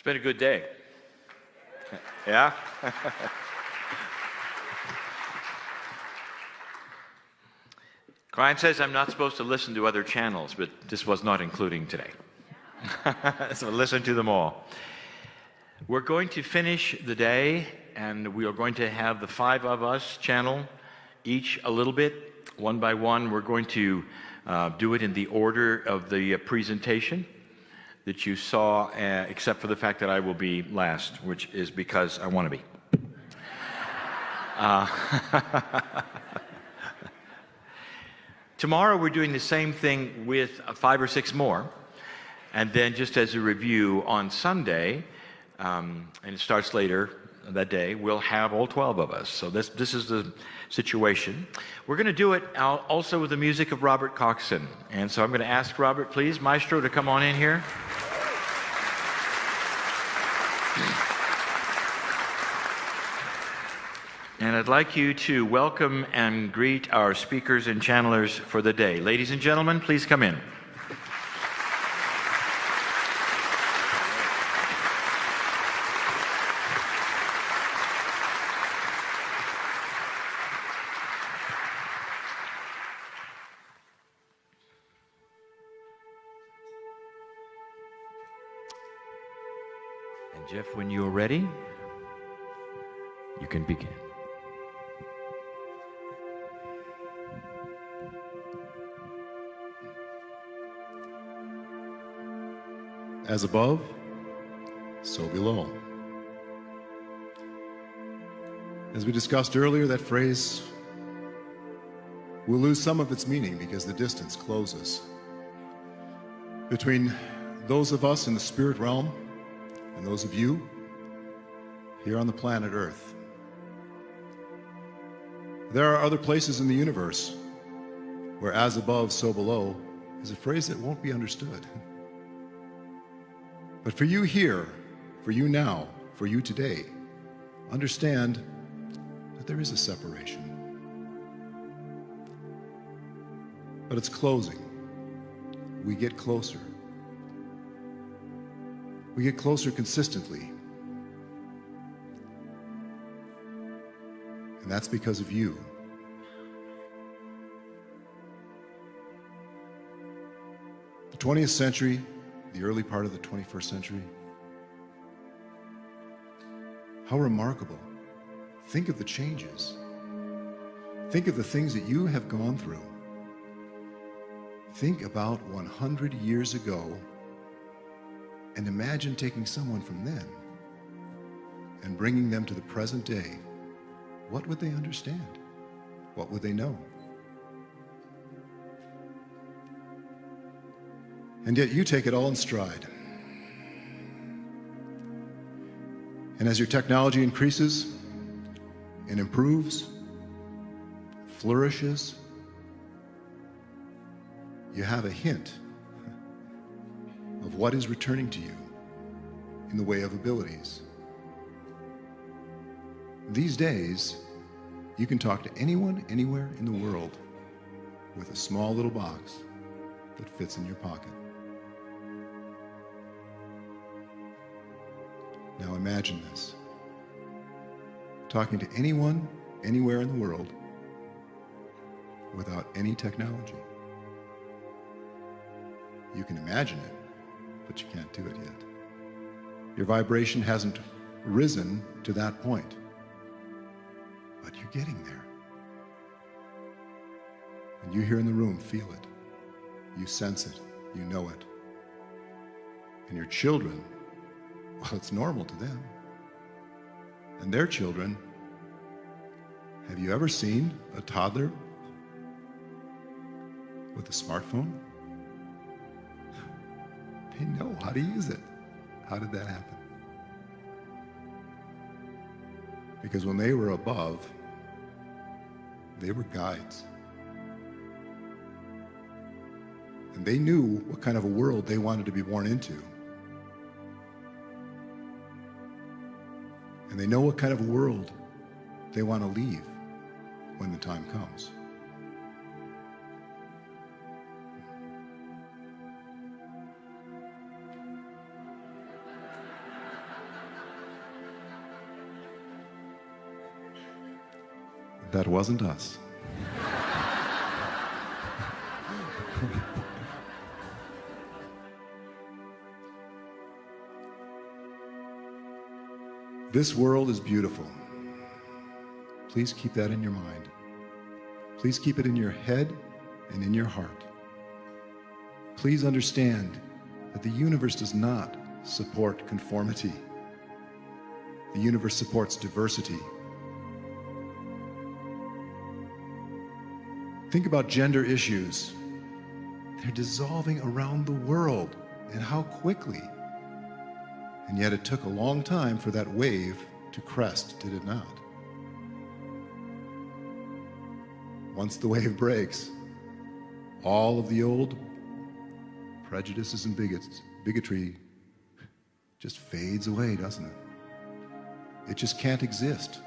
It's been a good day. Yeah? KRYON says I'm not supposed to listen to other channels, but this was not including today. So listen to them all. We're going to finish the day, and we are going to have the 5 of us channel each a little bit, one by one. We're going to do it in the order of the presentation that you saw, except for the fact that I will be last, which is because I want to be. Tomorrow we're doing the same thing with 5 or 6 more, and then just as a review on Sunday, and it starts later that day, we'll have all 12 of us. So this is the situation. We're going to do it also with the music of Robert Coxon, and so I'm going to ask Robert, please, Maestro, to come on in here. And I'd like you to welcome and greet our speakers and channelers for the day. Ladies and gentlemen, please come in. And Jeff, when you're ready, you can begin. As above, so below. As we discussed earlier, that phrase will lose some of its meaning because the distance closes between those of us in the spirit realm and those of you here on the planet Earth. There are other places in the universe where as above, so below is a phrase that won't be understood. But for you here, for you now, for you today, understand that there is a separation. But it's closing. We get closer. We get closer consistently. And that's because of you. The 20th century, the early part of the 21st century. How remarkable. Think of the changes. Think of the things that you have gone through. Think about 100 years ago and imagine taking someone from then and bringing them to the present day. What would they understand? What would they know? And yet you take it all in stride. And as your technology increases and improves, flourishes, you have a hint of what is returning to you in the way of abilities. These days, you can talk to anyone, anywhere in the world with a small little box that fits in your pocket. Now imagine this. Talking to anyone, anywhere in the world without any technology. You can imagine it, but you can't do it yet. Your vibration hasn't risen to that point, but you're getting there. And you here in the room feel it. You sense it. You know it. And your children, well, it's normal to them. And their children, have you ever seen a toddler with a smartphone? They know how to use it. How did that happen? Because when they were above, they were guides. And they knew what kind of a world they wanted to be born into. And they know what kind of a world they want to leave when the time comes. That wasn't us. This world is beautiful. Please keep that in your mind. Please keep it in your head and in your heart. Please understand that the universe does not support conformity. The universe supports diversity. Think about gender issues. They're dissolving around the world, and how quickly. And yet it took a long time for that wave to crest, did it not? Once the wave breaks, all of the old prejudices and bigotry just fades away, doesn't it? It just can't exist.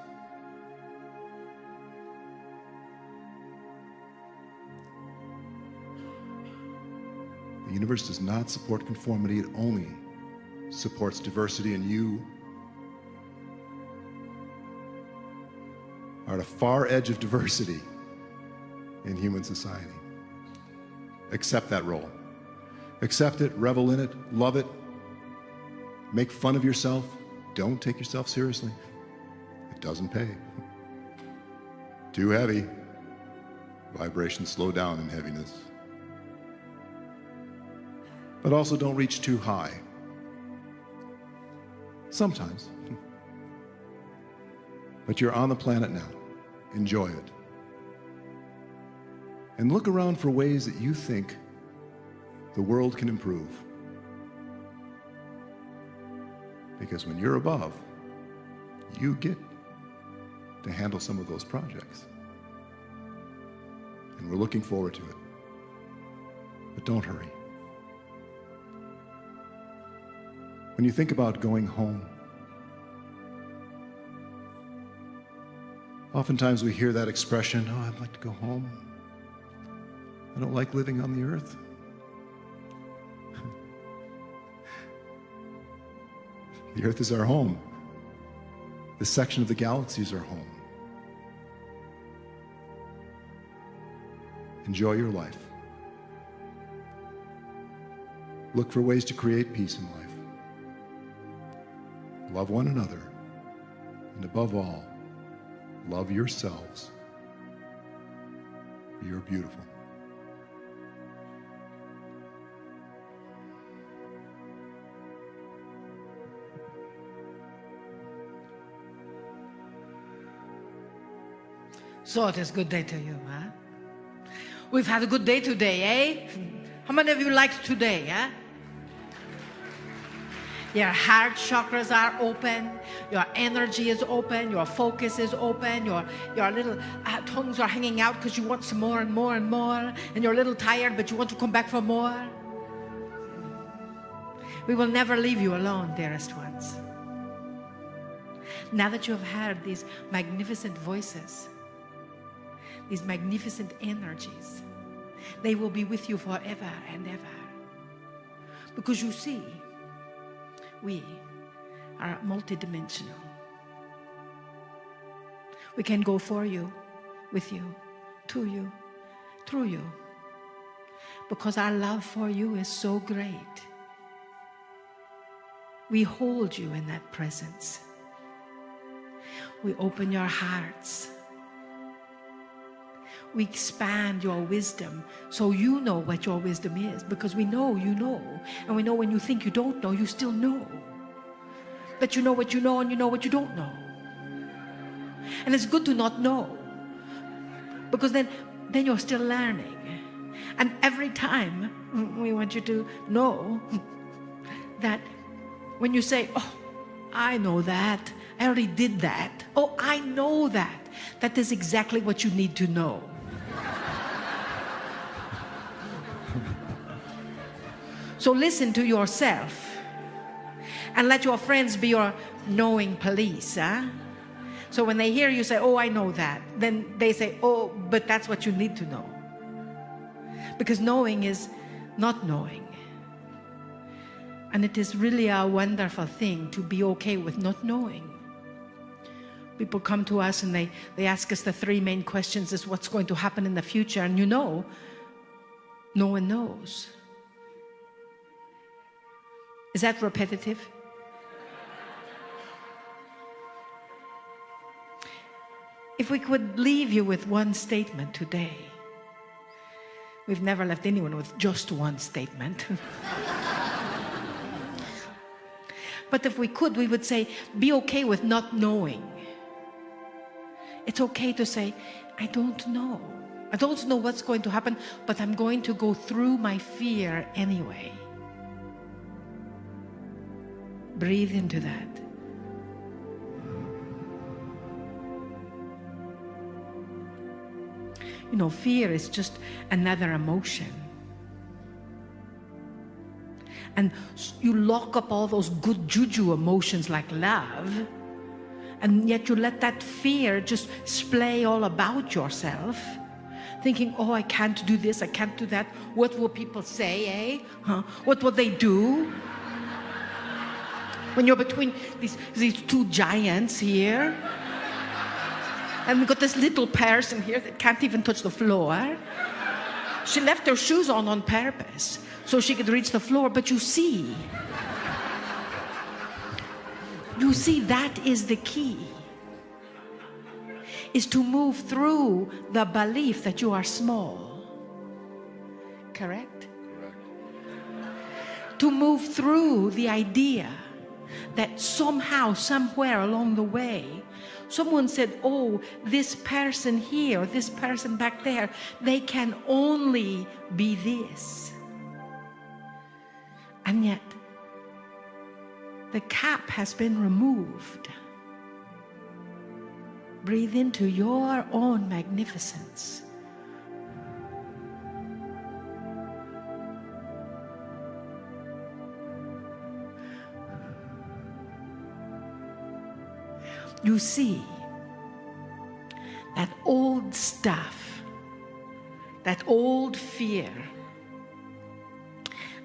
The universe does not support conformity, it only supports diversity, and you are at a far edge of diversity in human society. Accept that role. Accept it, revel in it, love it, make fun of yourself. Don't take yourself seriously. It doesn't pay. Too heavy. Vibrations slow down in heaviness. But also don't reach too high. Sometimes. But you're on the planet now. Enjoy it. And look around for ways that you think the world can improve. Because when you're above, you get to handle some of those projects. And we're looking forward to it. But don't hurry. When you think about going home, oftentimes we hear that expression, oh, I'd like to go home. I don't like living on the earth. The earth is our home. This section of the galaxy is our home. Enjoy your life. Look for ways to create peace in life. Love one another. And above all, love yourselves. You're beautiful. So it is a good day to you, huh? We've had a good day today, eh? How many of you liked today, huh? Your heart chakras are open, your energy is open, your focus is open, your little tongues are hanging out because you want some more and more and more, and you're a little tired, but you want to come back for more. We will never leave you alone, dearest ones. Now that you have heard these magnificent voices, these magnificent energies, they will be with you forever and ever. Because you see, we are multidimensional. We can go for you, with you, to you, through you. Because our love for you is so great. We hold you in that presence. We open your hearts. We expand your wisdom so you know what your wisdom is, because we know you know, and we know when you think you don't know, you still know. But you know what you know, and you know what you don't know. And it's good to not know, because then you're still learning. And every time we want you to know that when you say, oh, I know that, I already did that, oh, I know that, that is exactly what you need to know. So listen to yourself and let your friends be your knowing police. Huh? So when they hear you say, oh, I know that, then they say, oh, but that's what you need to know. Because knowing is not knowing. And it is really a wonderful thing to be okay with not knowing. People come to us and they ask us the three main questions is what's going to happen in the future, and you know, no one knows. Is that repetitive? If we could leave you with one statement today, we've never left anyone with just one statement. But if we could, we would say, be okay with not knowing. It's okay to say, I don't know. I don't know what's going to happen, but I'm going to go through my fear anyway. Breathe into that. You know, fear is just another emotion. And you lock up all those good juju emotions like love, and yet you let that fear just splay all about yourself, thinking, oh, I can't do this, I can't do that. What will people say, eh? Huh? What will they do? When you're between these two giants here, and we've got this little person here that can't even touch the floor. She left her shoes on purpose so she could reach the floor, but you see, that is the key, is to move through the belief that you are small. Correct? Correct. To move through the idea that somehow, somewhere along the way, someone said, oh, this person here, this person back there, they can only be this. And yet, the cap has been removed. Breathe into your own magnificence. You see, that old stuff, that old fear,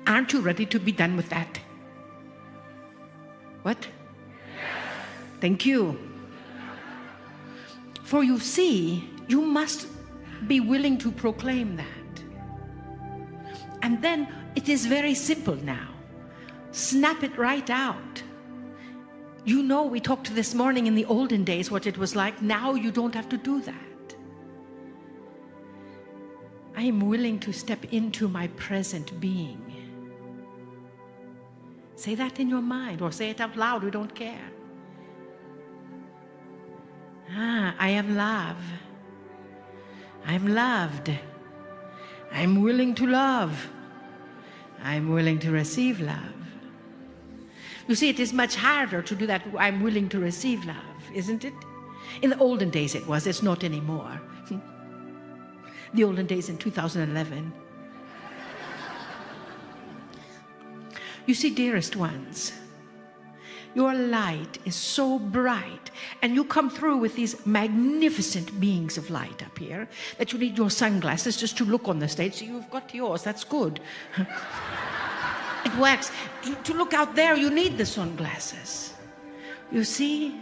aren't you ready to be done with that? What? Yes. Thank you. For you see, you must be willing to proclaim that. And then it is very simple now. Snap it right out. You know, we talked this morning in the olden days what it was like. Now you don't have to do that. I am willing to step into my present being. Say that in your mind or say it out loud, we don't care. I am love. I'm loved. I'm willing to love. I'm willing to receive love. You see, it is much harder to do that. I'm willing to receive love, isn't it? In the olden days it was, it's not anymore. The olden days in 2011. You see, dearest ones, your light is so bright, and you come through with these magnificent beings of light up here that you need your sunglasses just to look on the stage. So you've got yours, that's good. It works. To look out there, you need the sunglasses. You see,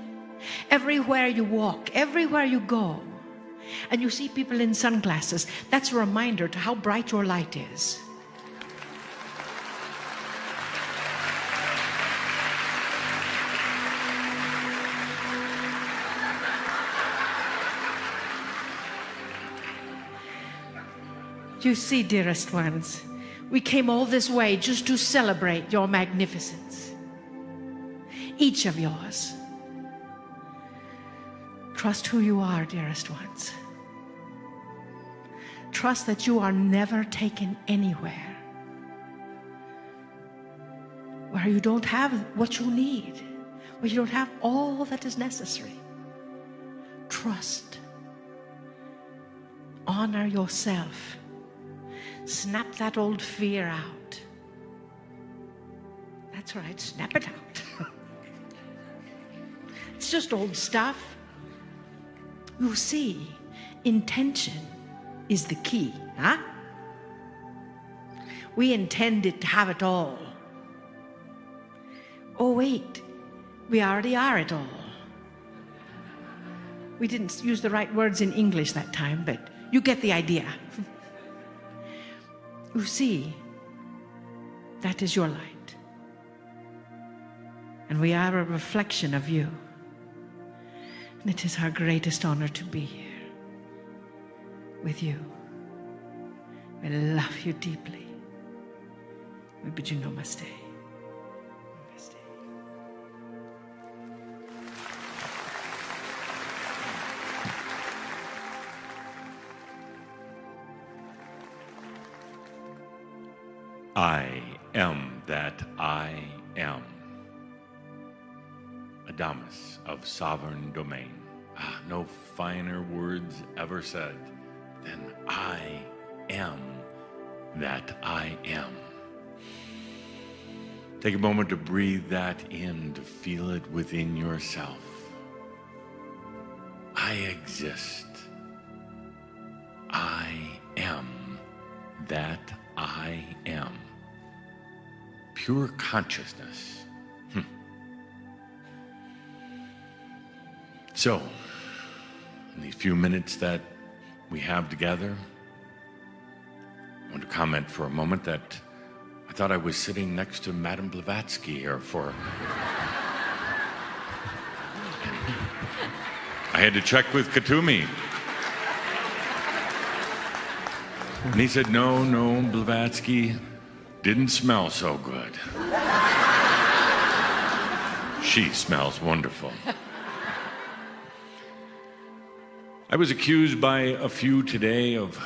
everywhere you walk, everywhere you go, and you see people in sunglasses, that's a reminder to how bright your light is. You see, dearest ones, we came all this way just to celebrate your magnificence. Each of yours. Trust who you are, dearest ones. Trust that you are never taken anywhere where you don't have what you need, where you don't have all that is necessary. Trust. Honor yourself. Snap that old fear out. That's right, snap it out. It's just old stuff. You see, intention is the key, huh? We intended to have it all. Oh wait, we already are it all. We didn't use the right words in English that time, but you get the idea. You see, that is your light. And we are a reflection of you. And it is our greatest honor to be here with you. We love you deeply. We bid you namaste. Namaste. I am that I am. Adamus of sovereign domain. No finer words ever said than I am that I am. Take a moment to breathe that in, to feel it within yourself. I exist. I am that I am. Pure consciousness. So, in these few minutes that we have together, I want to comment for a moment that I thought I was sitting next to Madame Blavatsky here for... I had to check with Katumi. And he said, no, Blavatsky didn't smell so good. She smells wonderful. I was accused by a few today of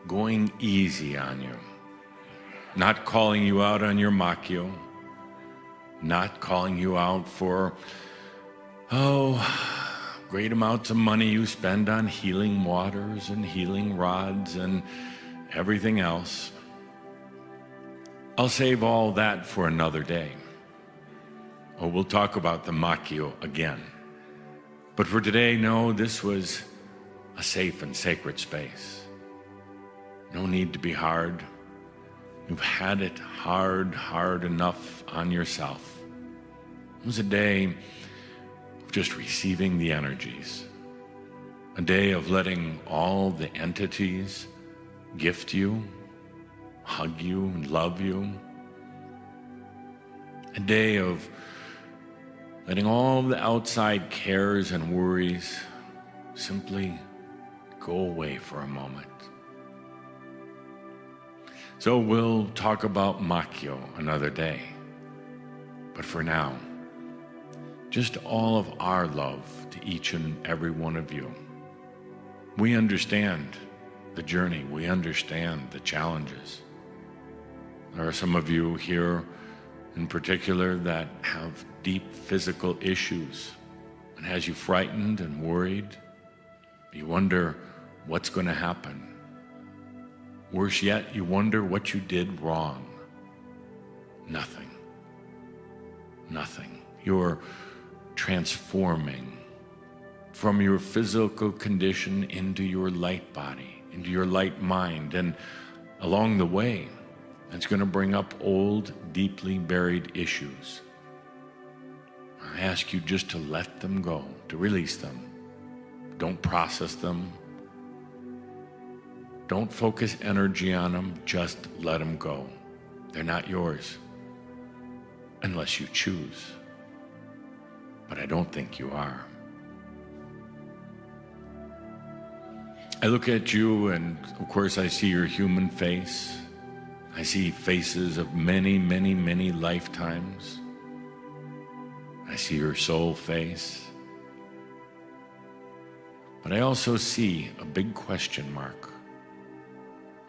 going easy on you, not calling you out on your makyo, not calling you out for, great amounts of money you spend on healing waters and healing rods and everything else. I'll save all that for another day. We'll talk about the makyo again. But for today, no, this was a safe and sacred space. No need to be hard. You've had it hard enough on yourself. It was a day of just receiving the energies. A day of letting all the entities gift you, hug you, and love you. A day of letting all the outside cares and worries simply go away for a moment. So we'll talk about makyo another day. But for now, just all of our love to each and every one of you. We understand the journey. We understand the challenges. There are some of you here in particular that have deep physical issues and has you frightened and worried. You wonder what's going to happen. Worse yet, you wonder what you did wrong. Nothing. You're transforming from your physical condition into your light body, into your light mind, and along the way, it's going to bring up old, deeply buried issues. I ask you just to let them go, to release them. Don't process them. Don't focus energy on them, just let them go. They're not yours, unless you choose. But I don't think you are. I look at you and of course I see your human face. I see faces of many lifetimes. I see your soul face. But I also see a big question mark.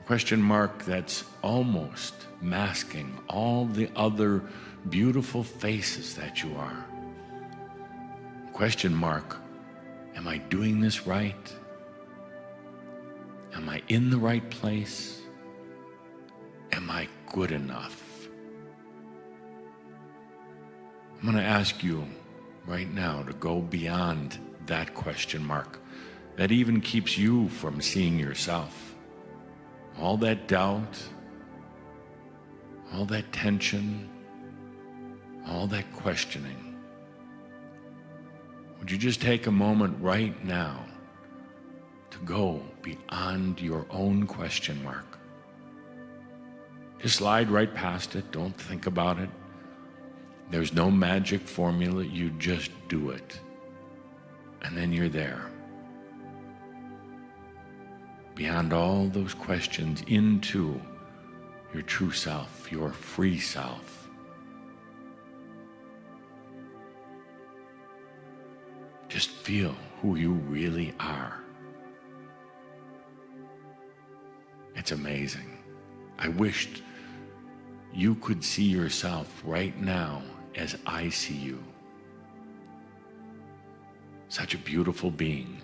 A question mark that's almost masking all the other beautiful faces that you are. Question mark, am I doing this right? Am I in the right place? Am I good enough? I'm going to ask you right now to go beyond that question mark that even keeps you from seeing yourself. All that doubt, all that tension, all that questioning. Would you just take a moment right now to go beyond your own question mark? Just slide right past it. Don't think about it. There's no magic formula. You just do it. And then you're there. Beyond all those questions, into your true self, your free self. Just feel who you really are. It's amazing. I wished you could see yourself right now as I see you. Such a beautiful being.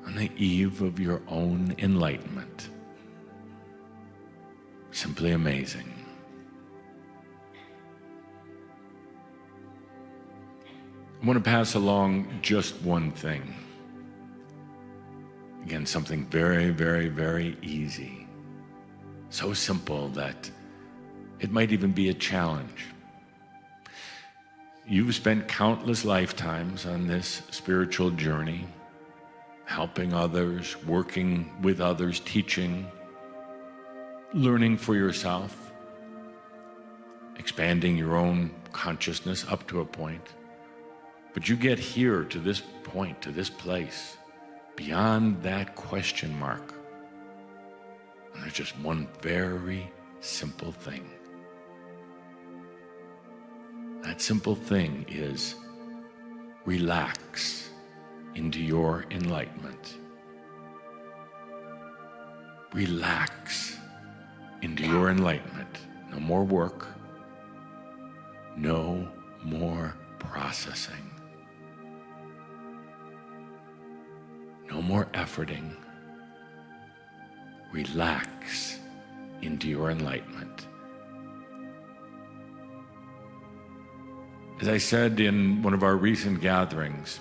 On the eve of your own enlightenment. Simply amazing. I want to pass along just one thing. Again, something very, very, very easy. So simple that it might even be a challenge. You've spent countless lifetimes on this spiritual journey, helping others, working with others, teaching, learning for yourself, expanding your own consciousness up to a point. But you get here to this point, to this place, beyond that question mark. And there's just one very simple thing. That simple thing is relax into your enlightenment. Relax into your enlightenment. No more work. No more processing. No more efforting. Relax into your enlightenment. As I said in one of our recent gatherings,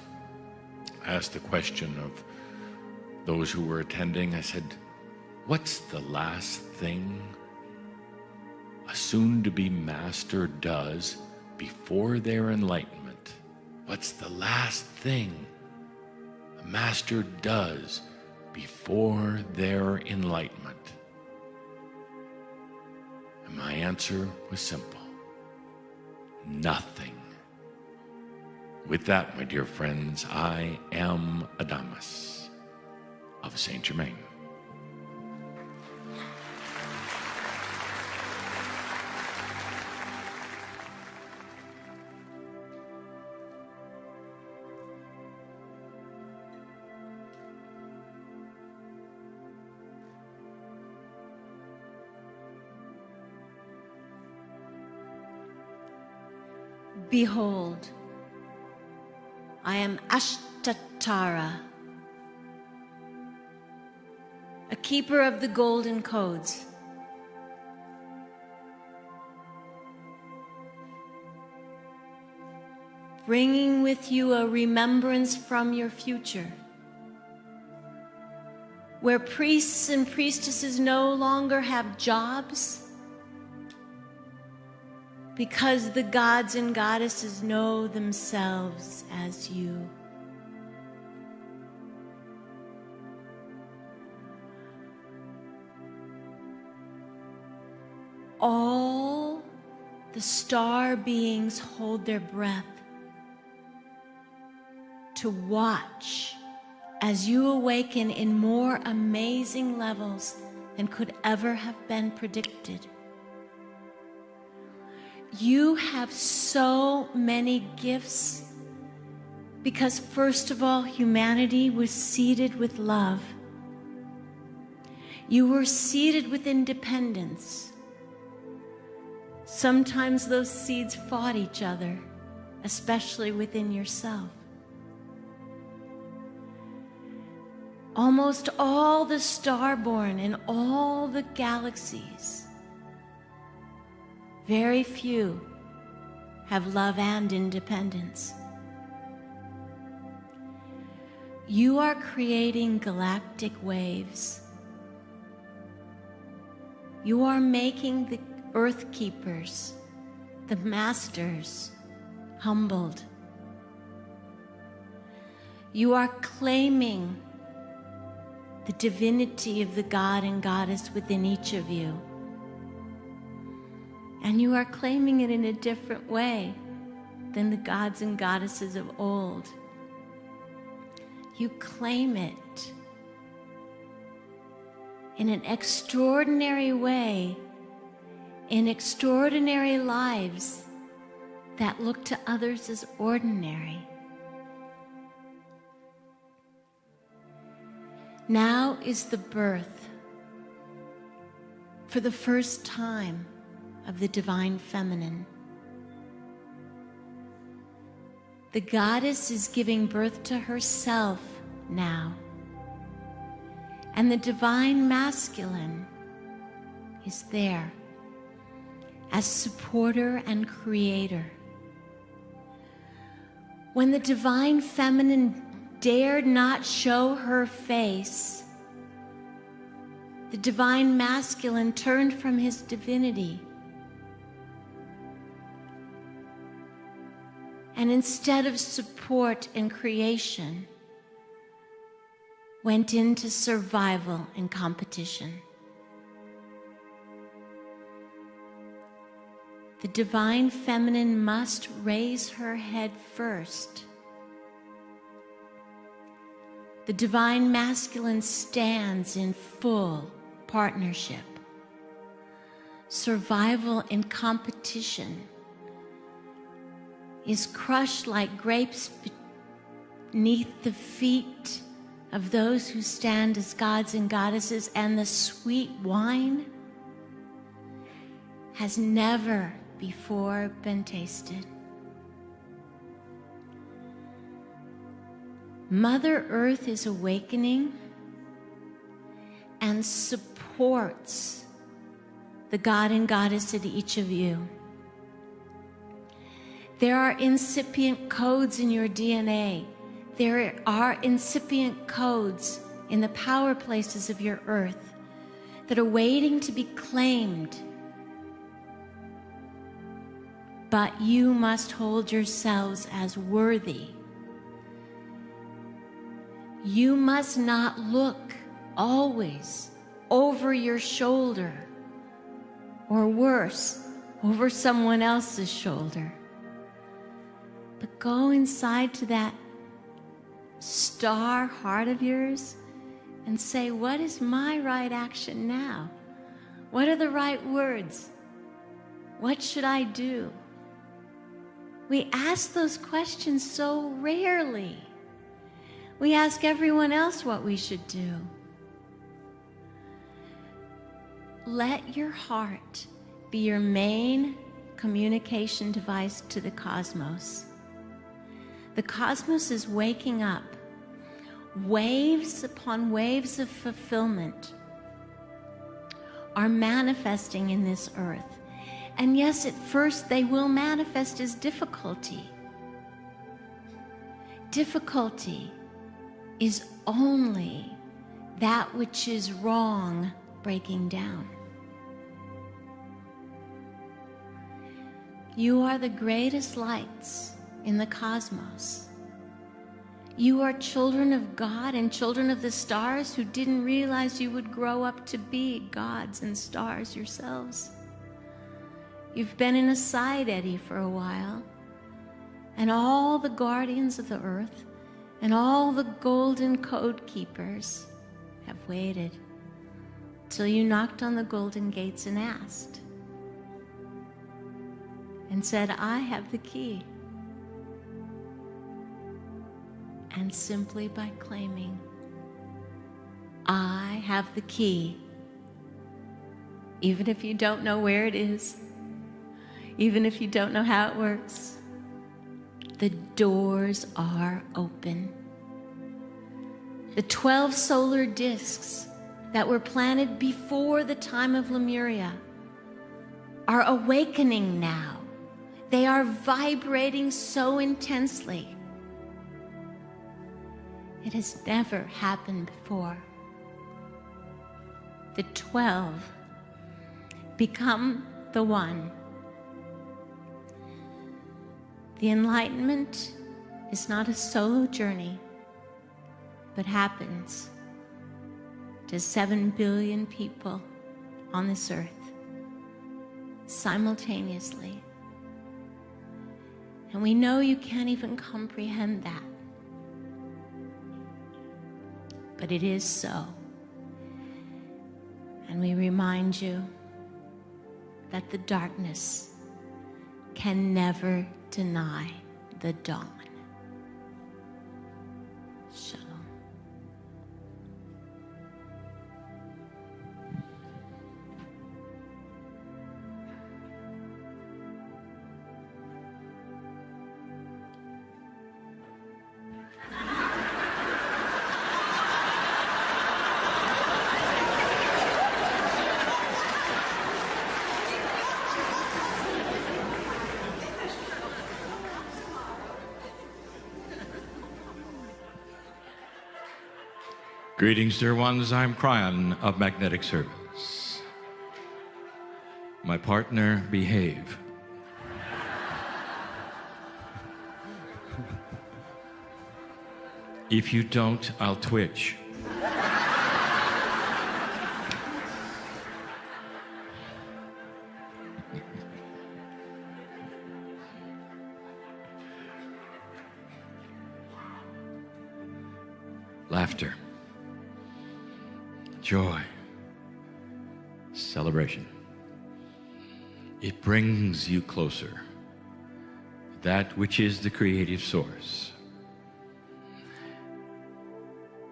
I asked the question of those who were attending, I said, what's the last thing a soon-to-be master does before their enlightenment? What's the last thing a master does before their enlightenment? And my answer was simple. Nothing. With that, my dear friends, I am Adamus of Saint Germain. Behold, I am Ashtatara, a keeper of the golden codes. Bringing with you a remembrance from your future, where priests and priestesses no longer have jobs, because the gods and goddesses know themselves as you. All the star beings hold their breath to watch as you awaken in more amazing levels than could ever have been predicted. You have so many gifts because, first of all, humanity was seeded with love. You were seeded with independence. Sometimes those seeds fought each other, especially within yourself. Almost all the starborn in all the galaxies, very few have love and independence. You are creating galactic waves. You are making the earth keepers, the masters, humbled You are claiming the divinity of the God and Goddess within each of you. And you are claiming it in a different way than the gods and goddesses of old. You claim it in an extraordinary way, in extraordinary lives that look to others as ordinary. Now is the birth, for the first time, of the Divine Feminine. The Goddess is giving birth to herself now. And the Divine Masculine is there as supporter and creator. When the Divine Feminine dared not show her face, the Divine Masculine turned from his divinity and instead of support and creation, went into survival and competition. The Divine Feminine must raise her head first. The Divine Masculine stands in full partnership. Survival and competition is crushed like grapes beneath the feet of those who stand as gods and goddesses, and the sweet wine has never before been tasted. Mother Earth is awakening and supports the God and Goddess in each of you. There are incipient codes in your DNA. There are incipient codes in the power places of your earth that are waiting to be claimed. But you must hold yourselves as worthy. You must not look always over your shoulder, or worse, over someone else's shoulder. But go inside to that star heart of yours and say, what is my right action now? What are the right words? What should I do? We ask those questions so rarely. We ask everyone else what we should do. Let your heart be your main communication device to the cosmos. The cosmos is waking up. Waves upon waves of fulfillment are manifesting in this earth. And yes, at first they will manifest as difficulty. Difficulty is only that which is wrong breaking down. You are the greatest lights in the cosmos. You are children of God and children of the stars who didn't realize you would grow up to be gods and stars yourselves. You've been in a side eddy for a while, and all the guardians of the earth and all the golden code keepers have waited till you knocked on the golden gates and asked and said, I have the key. And simply by claiming, I have the key, even if you don't know where it is, even if you don't know how it works, the doors are open. The 12 solar discs that were planted before the time of Lemuria are awakening now. They are vibrating so intensely. It has never happened before. The 12 become the one. The enlightenment is not a solo journey. but happens to 7 billion people on this earth simultaneously. And we know you can't even comprehend that. But it is so. And we remind you that the darkness can never deny the dawn. Shalom. Greetings, dear ones. I'm KRYON of Magnetic Service. My partner, behave. If you don't, I'll twitch. Laughter. Joy, celebration. It brings you closer, that which is the creative source.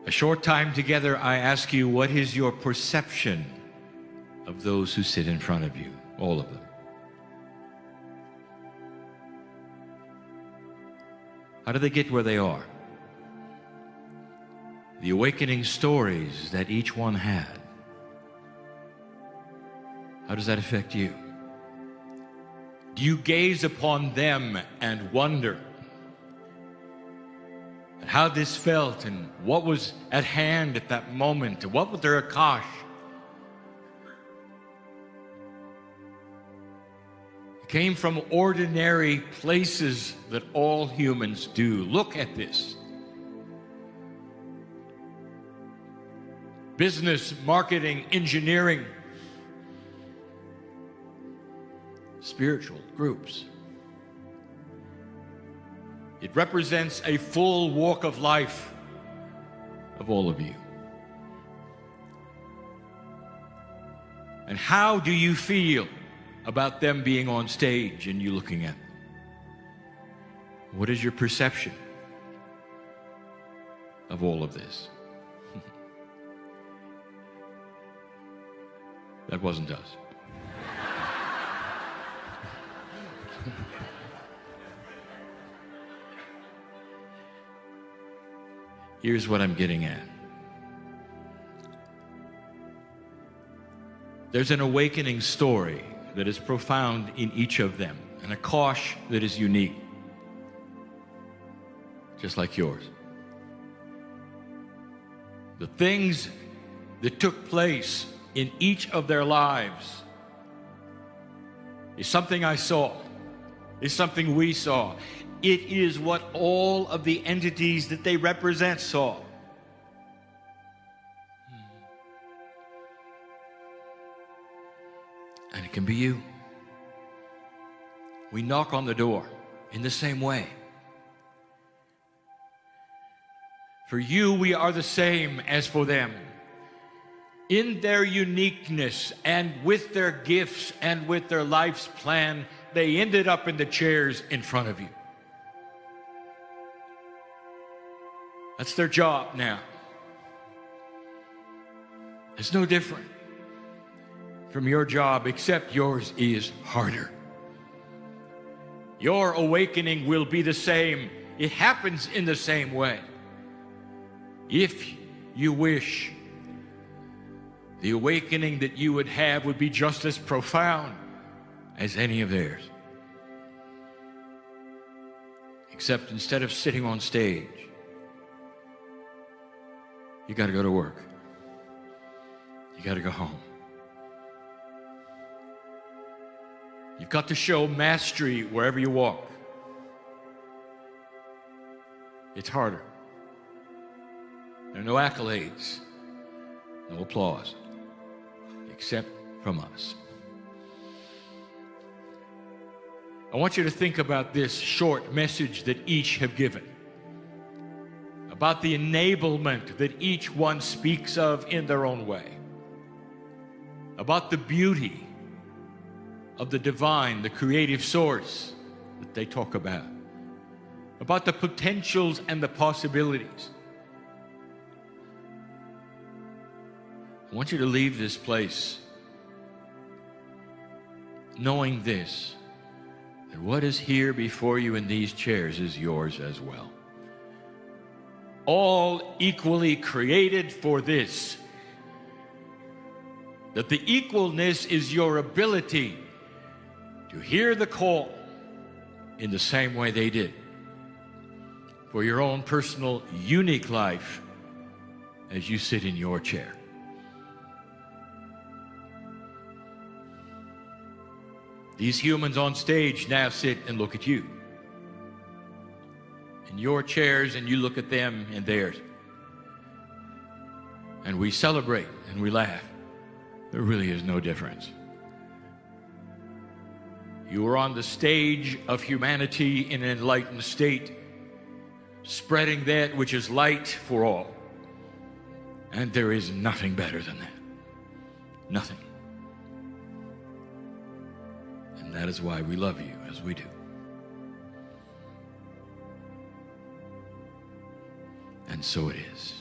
A short time together, I ask you, what is your perception of those who sit in front of you, all of them? How do they get where they are? The awakening stories that each one had. How does that affect you? Do you gaze upon them and wonder at how this felt and what was at hand at that moment? What was their akash? It came from ordinary places that all humans do. Look at this. Business, marketing, engineering, spiritual groups. It represents a full walk of life of all of you. And how do you feel about them being on stage and you looking at them? What is your perception of all of this? That wasn't us. Here's what I'm getting at. There's an awakening story that is profound in each of them, and a kosh that is unique, just like yours. The things that took place in each of their lives is something I saw, is something we saw. It is what all of the entities that they represent saw. And it can be you. We knock on the door in the same way. For you, we are the same as for them. In their uniqueness and with their gifts and with their life's plan, they ended up in the chairs in front of you. That's their job now. It's no different from your job, except yours is harder. Your awakening will be the same. It happens in the same way. If you wish, the awakening that you would have would be just as profound as any of theirs. Except instead of sitting on stage, you got to go to work. You got to go home. You've got to show mastery wherever you walk. It's harder. There are no accolades, no applause, except from us. I want you to think about this short message that each have given, about the enablement that each one speaks of in their own way, about the beauty of the divine, the creative source that they talk about the potentials and the possibilities. I want you to leave this place knowing this, that what is here before you in these chairs is yours as well. All equally created for this. That the equalness is your ability to hear the call in the same way they did, for your own personal, unique life as you sit in your chair. These humans on stage now sit and look at you in your chairs, and you look at them in theirs. And we celebrate and we laugh. There really is no difference. You are on the stage of humanity in an enlightened state, spreading that which is light for all. And there is nothing better than that. Nothing. And that is why we love you as we do. And so it is.